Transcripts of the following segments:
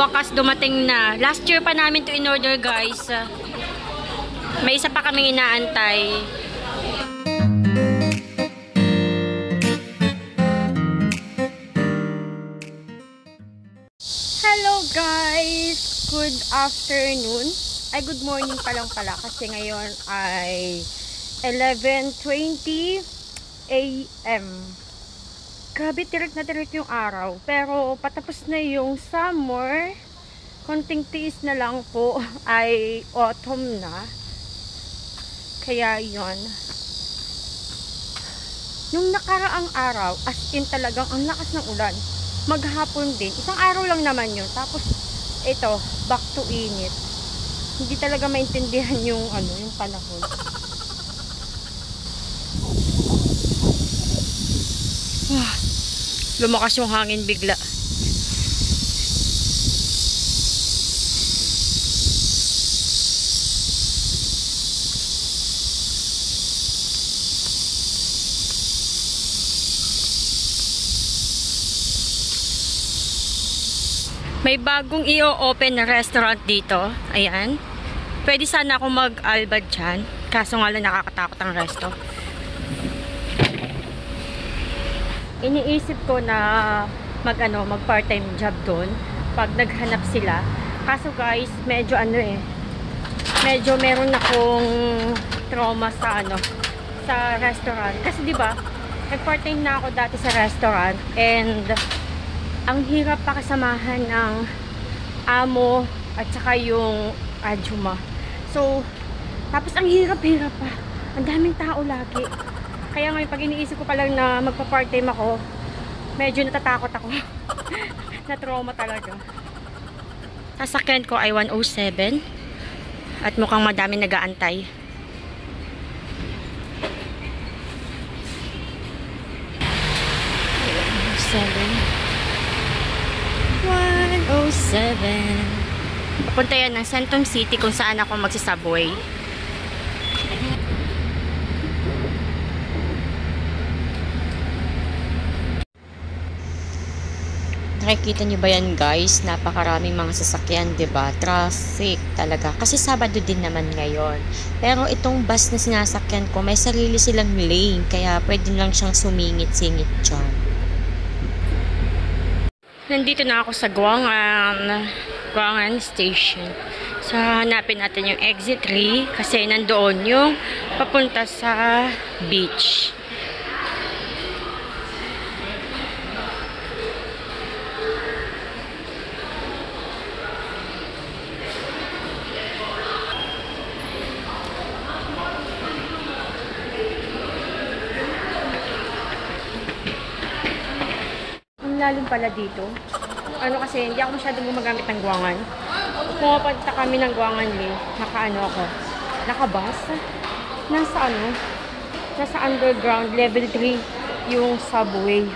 wakas dumating na. Last year pa namin to in-order, guys. May isa pa kaming inaantay. Hello guys! Good afternoon. Ay, good morning pa lang pala kasi ngayon ay 11:20 AM. Grabe, tirik na tirik yung araw. Pero patapos na yung summer. Konting tiis na lang po ay autumn na. Kaya yon. Nung nakaraang araw, as in talagang ang lakas ng ulan. Maghapon din. Isang araw lang naman yun. Tapos, ito, back to init. Hindi talaga maintindihan yung panahon. Lumakas yung hangin bigla. May bagong i-open na restaurant dito. Ayan. Pwede sana ako mag-albad dyan. Kaso nga lang nakakatakot ang resto. Iniisip ko na mag part-time job doon pag naghanap sila. Kaso guys, medyo medyo meron akong trauma sa sa restaurant. Kasi 'di ba, nag-part-time na ako dati sa restaurant and ang hirap pakasamahan ng amo at saka yung adjuma. So, tapos ang hirap-hirap pa. Ang daming tao lagi. Kaya ngayon, pag iniisip ko pa lang na magpa-part-time ako, medyo natatakot ako. Na-trauma talaga. Sasakyan ko ay 107. At mukhang madami nag-aantay. 107. Papunta yan ng Centum City kung saan ako magsasubway. Nakikita nyo ba yan guys? Napakaraming mga sasakyan, diba? Traffic talaga. Kasi Sabado din naman ngayon. Pero itong bus na sinasakyan ko, may sarili silang lane. Kaya pwede lang siyang sumingit-singit dyan. Nandito na ako sa Guangan Station. So, hanapin natin yung exit 3 kasi nandoon yung papunta sa beach. Lalim pala dito. Kasi hindi ako masyadong gumagamit ng Guangan. Pumapunta kami ng Guangan nakabus. Nasa underground level 3 yung subway.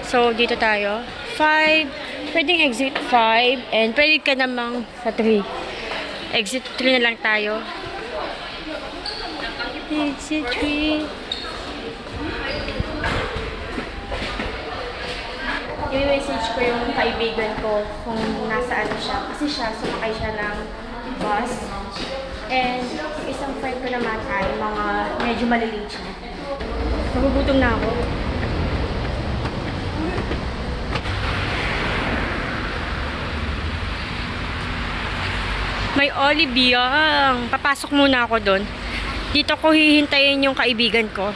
So dito tayo. 5, pwedeng exit 5 and pwede ka namang sa 3. Exit 3 na lang tayo. Exit 3. I-message ko yung kaibigan ko kung nasaan siya. Kasi sumakay siya ng bus. And isang friend ko naman ay medyo malilate siya. Nagugutom na ako. May Olive Young. Papasok muna ako doon. Dito ko hihintayin yung kaibigan ko.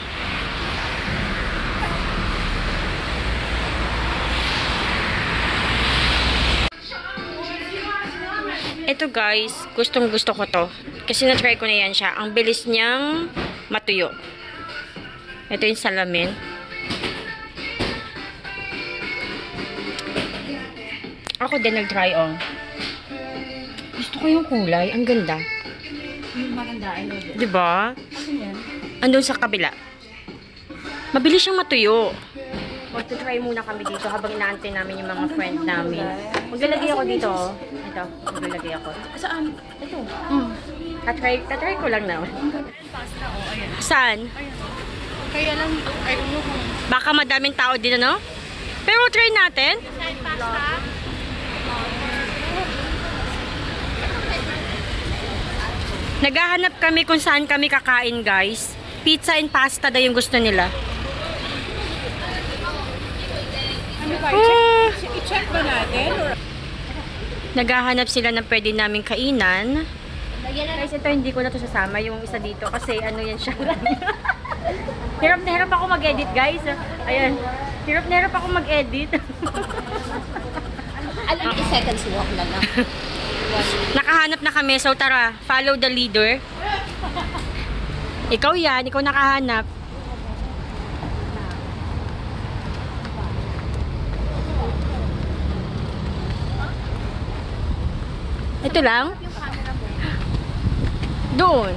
Ito guys, gustong gusto ko to. Kasi na-try ko na yan siya. Ang bilis niyang matuyo. Ito yung salamin. Ako din nag-try on. Gusto ko yung kulay. Ang ganda. Maganda. Diba? Andun sa kabila. Mabilis siyang matuyo. Magta-try muna kami dito habang inaantay namin yung mga friend namin. Maglalagay ako dito. Ito, maglalagay ako. Saan? Ito. Tatry ko lang naman. Saan? Kaya lang, I don't know. Baka madaming tao dito, no? Pero try natin. Pasta. Naghahanap kami kung saan kami kakain, guys. Pizza and pasta daw yung gusto nila. Ano ba? I-check ba natin? Or... Naghahanap sila ng pwede naming kainan. Guys, ito hindi ko na to sasama yung isa dito kasi ano yan siya. Hirap na hirap ako mag-edit, guys. Ayan. Hirap na hirap ako mag-edit. Alam, seconds walk na lang. Nakahanap na kami, so tara, follow the leader. Ikaw yan, ikaw nakahanap. Ito lang? Doon.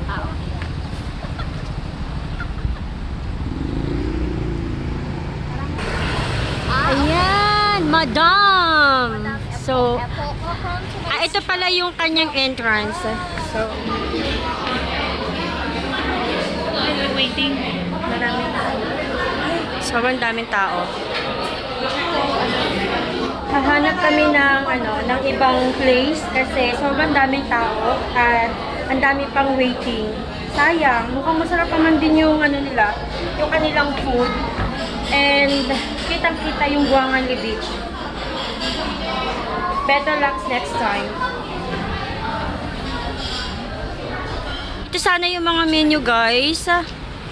Ayan, madam. So, ito pala yung kanyang entrance. So, Waiting. sobrang daming tao. Hahanap kami ng ng ibang place kasi sobrang daming tao at ang dami pang waiting. Sayang, mukhang masarap naman din yung nila, yung kanilang food. And kitang-kita yung Guangali Beach. Better luck next time. Ito sana yung mga menu, guys.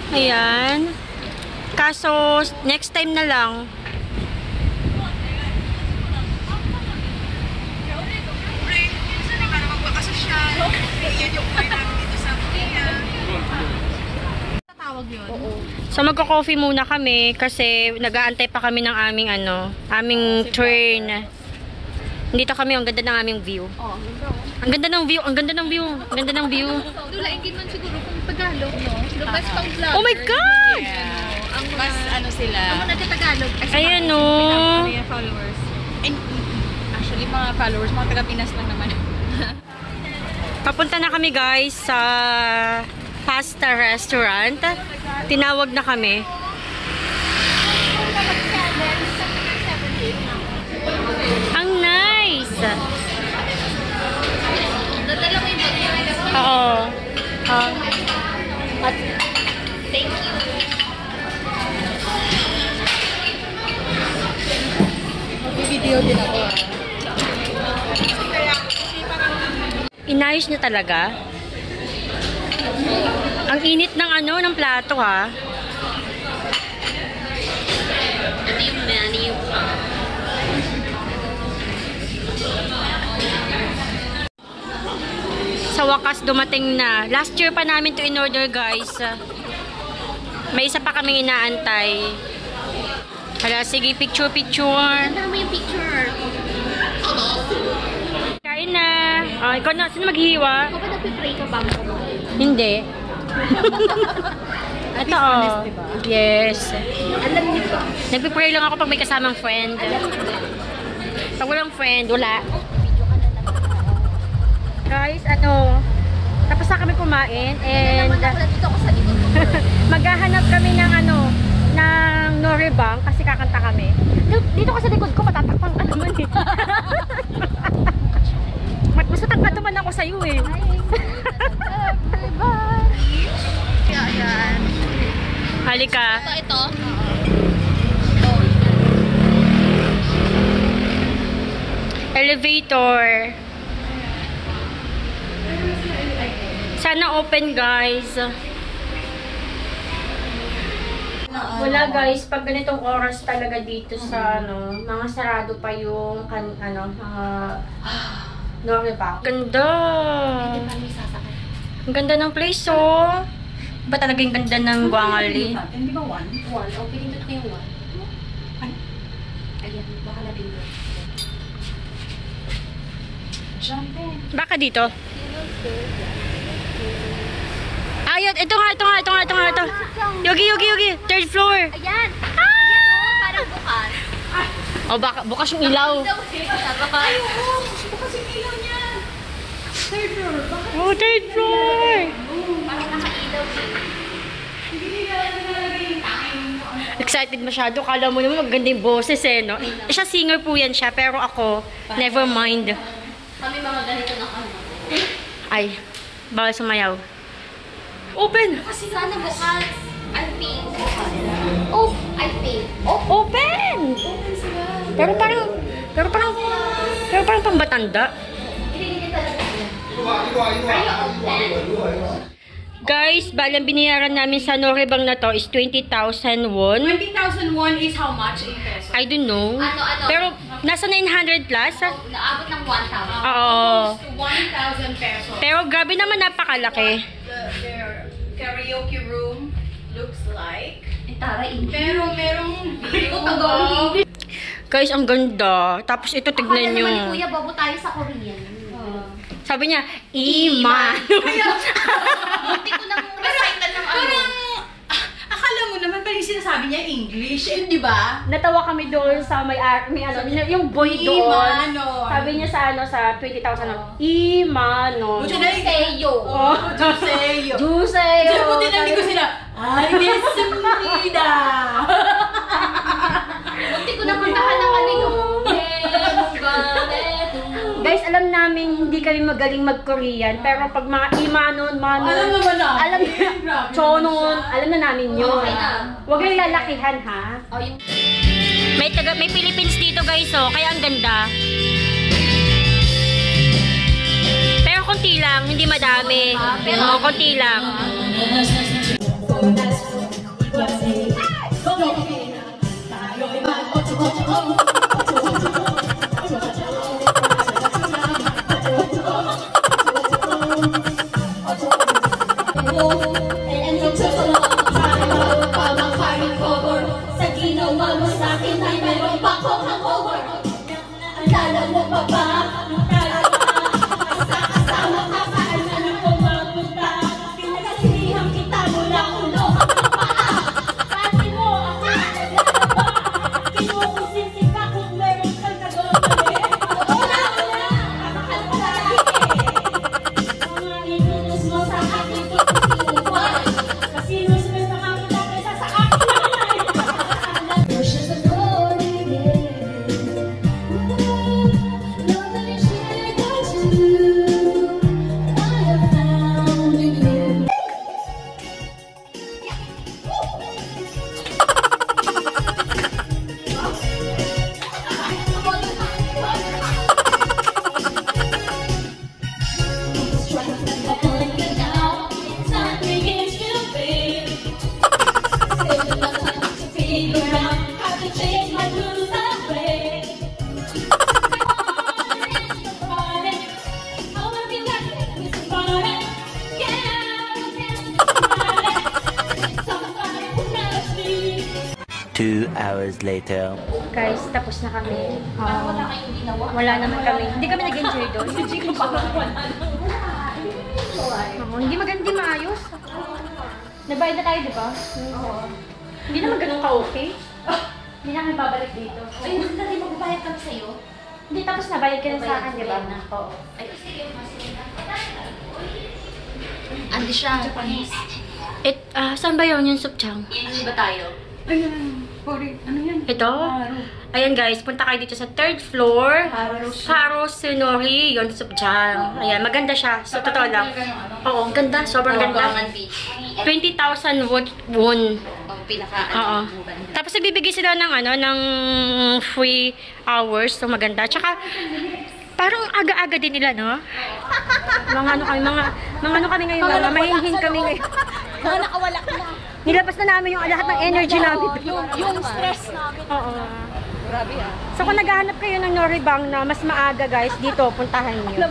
Ayan. Kaso, next time na lang. Tawag yun? So magko-coffee muna kami kasi nag-aantay pa kami ng aming aming turn. Dito kami, ang ganda ng aming view. Oh, Ang ganda ng view, ang ganda ng view, ang ganda ng view. Dulaingin man siguro kung Tagalog, no? Sila best pang vlogger. Oh my God! Ang mas ano sila? Ang mga tagalog. Ayan o. Mga followers. And actually, mga followers, mga taga-Pinas lang naman. Papunta na kami, guys, sa pasta restaurant. Tinawag na kami. Ang nice! Dadala mo yung bag. Oo. Thank you. Mag-video din ako. Inayos niya talaga. Ang init ng ng plato, ha. Ito yung menu. Sa wakas, dumating na. Last year pa namin to in-order, guys. May isa pa kaming inaantay. Hala, sige, picture-picture. Tanda mo yung picture. Kain na. Ikaw na. Sino maghihiwa? Ikaw ba nagpipray ka ba? Hindi. Ito, oh. Yes. Alam niyo ba? Nagpipray lang ako pag may kasamang friend. Pag walang friend, wala. Guys, tapos na kami kumain and Dito ako sa likod mo. maghahanap kami ng ng Noribang kasi kakanta kami. Dito ka sa likod ko, matatakpan ka naman eh. Mas matakpan naman ako sa'yo eh. Ayan. Halika. Ito. Elevator. Sana open, guys. Wala, guys, pag ganitong oras talaga dito sa mga sarado pa yung mga Noribang. Ganda. Ang ganda ng place, oh. Ba talaga yung ganda ng Guangali? Hindi ba one? One. O, pinindot ko yung one. Ayan, baka napindot. Jump in. Baka dito? Ayun, ito nga. Yogi. Third floor. Ayan! Ayan o, parang bukas. O, bukas yung ilaw. Ay, oo! Bukas yung ilaw niya. Third floor. Bakit? Oh, third floor. Parang nakailaw siya. Excited masyado. Kala mo naman maganda yung boses eh, no? Siya singer po yan siya, pero ako, never mind. Kami mga ganito na kami. Ay, Bawal sumayaw. Open! Kasi sana bukas. I think. Oh, I think. Oh, Open! open sila. Pero parang pambatanda. Hindi talaga sila. Are you open? Guys, balang binayaran namin sa Norebang na to is 20,000 won. 20,000 won is how much in peso? I don't know. Ano? Pero nasa 900 plus. Naabot ng 1,000. Oo. To 1,000 pesos. Pero grabe naman, napakalaki. Their karaoke room looks like. Taray. Pero merong view Tagalog. of... Guys, ang ganda. Tapos ito, Akala tignan nyo. naman ni Kuya, babo tayo sa Korean. Sabi niya, Iman. Buti ko nang recital ng ano. Parang, akala mo naman parang sinasabi niya English, eh, di ba? Natawa kami doon sa may yung boy doon. Imanon. Sabi niya sa 20,000. Imanon. Buti na Seyo. Oh. Juseyo. Juseyo. Kaya buti na ko sila, ay, Desumida. Buti ko nang kantahan ng ano yung Guys, alam namin hindi kami magaling mag-Korean, pero pag mga Imanon, Manon, Alam naman namin. alam Grabe Chonon, naman siya. alam na namin yun. Okay na. Huwag yung lalakihan, ha? Oh, yung... May Philippines dito, guys, oh, kaya ang ganda. Pero konti lang, hindi madami. Oo, konti lang. Two hours later. Guys, tapos na kami. Parang wala kayong ginawa. Wala naman kami. Hindi kami nag-enjoy doon. Hindi maganda, maayos. Nabayad na tayo, di ba? Oo. Hindi naman ganun ka-okay. Hindi na kami babalik dito. Ay, hindi magbayad kami sa'yo. Hindi, tapos nabayad ka na sa akin, di ba? Oo. Ay, sige, Andi siya. Japanese. Saan ba yun yung supchang? Ano ba tayo? Ano yan? Ito? Ayan guys, punta kayo dito sa 3rd floor. Haro Sunori, yon supchang. Ayan, maganda siya. So, totoo lang. Oo, ang ganda. Sobrang ganda. Gangan Beach. 20,000 won. Ang pinaka Oo. Tapos nagbibigay sila ng ng free hours. So maganda. Tsaka parang aga-aga din nila, no? Mga ano kami ngayon, mga mahihin kami ngayon. Mga nakawala ka na. Nilabas na namin yung lahat ng energy namin. Yung stress namin. Oo. Grabe ah. So kung naghahanap kayo ng Norebang na mas maaga, guys, dito puntahan niyo.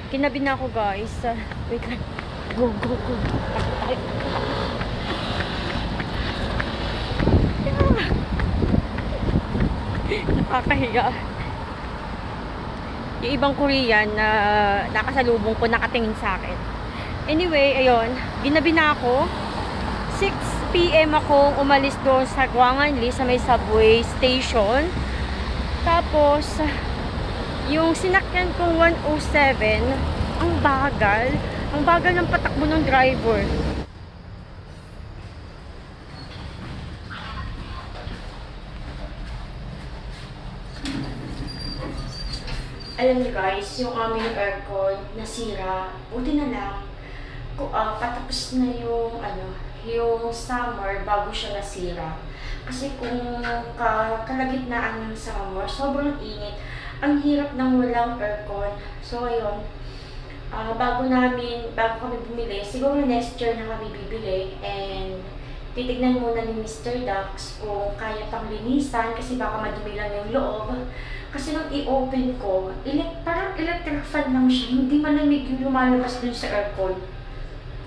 Kinabi na ako, guys. Wait lang. Go. Takot tayo. Nakakahiya. Yung ibang Korean na nakasalubong ko nakatingin sa akin. Anyway, ayun. Ginabi na ako. 6 PM akong umalis doon sa Gwanganli sa may subway station. Tapos, yung sinakyan kong 107, ang bagal. Ang bagal ng patakbo ng driver. Alam niyo guys, yung aming aircon nasira. Buti na lang. patapos na yung yung summer bago siya nasira. Kasi kung kalagitnaan ng summer, sobrang init. Ang hirap ng walang aircon. So, ayun. Bago kami bumili, siguro next year na kami bibili. And titignan muna ni Mr. Dax kung kaya pang linisan kasi baka madumi lang yung loob. Kasi nung i-open ko, parang electric fan lang siya. Hindi malamig yung lumalabas dun sa aircon.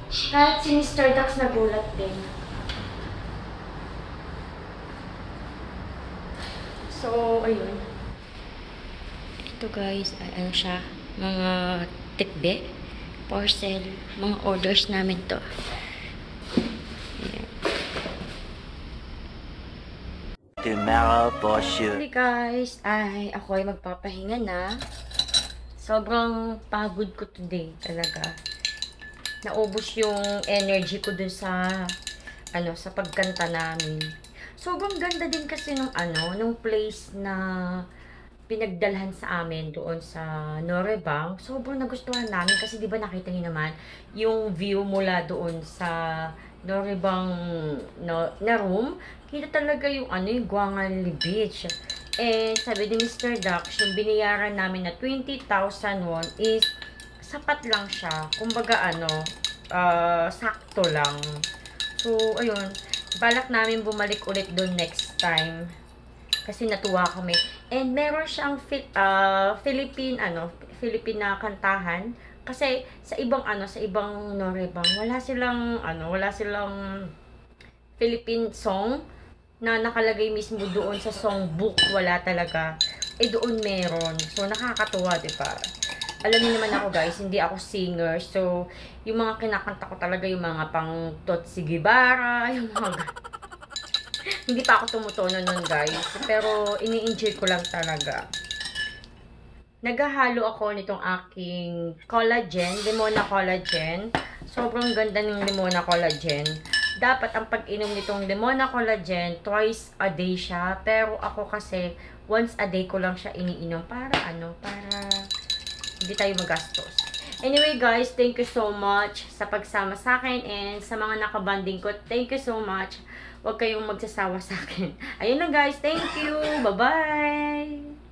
Kahit si Mr. Dax nagulat din. So, ayun. Ito guys, ay ano siya, mga tikbe, parcel, mga orders namin to. Ayan. Tomorrow for sure. Hey guys, ako ay magpapahinga na. Sobrang pagod ko today talaga. Naubos yung energy ko dun sa sa pagkanta namin. Sobrang ganda din kasi nung place na pinagdalhan sa amin doon sa Norebang. Sobrang nagustuhan namin kasi 'di ba nakita niyo naman yung view mula doon sa Norebang na room. Kita talaga yung yung Guangali Beach. Eh sabi ni Mr. Dax, yung binayaran namin na 20,000 won is sapat lang siya. Kumbaga sakto lang. So ayun, balak namin bumalik ulit doon next time. Kasi natuwa kami. And meron siyang Philippine na kantahan. Kasi sa ibang Norebang, wala silang Philippine song na nakalagay mismo doon sa songbook. Wala talaga. Doon meron. So nakakatuwa, 'di ba? Alam niyo naman ako guys, hindi ako singer. So yung mga kinakanta ko talaga yung mga pang Totsi Gibara, yung mga hindi pa ako tumutono nun guys. Pero ini-enjoy ko lang talaga. Naghahalo ako nitong aking collagen, Limona Collagen. Sobrang ganda ng Limona Collagen. Dapat ang pag-inom nitong Limona Collagen, twice a day siya. Pero ako kasi, once a day ko lang siya iniinom. Para hindi tayo magastos. Anyway guys, thank you so much sa pagsama sa akin and sa mga nakabanding ko. Thank you so much. Huwag kayong magsasawa sa akin. Ayun na guys, thank you. Bye-bye!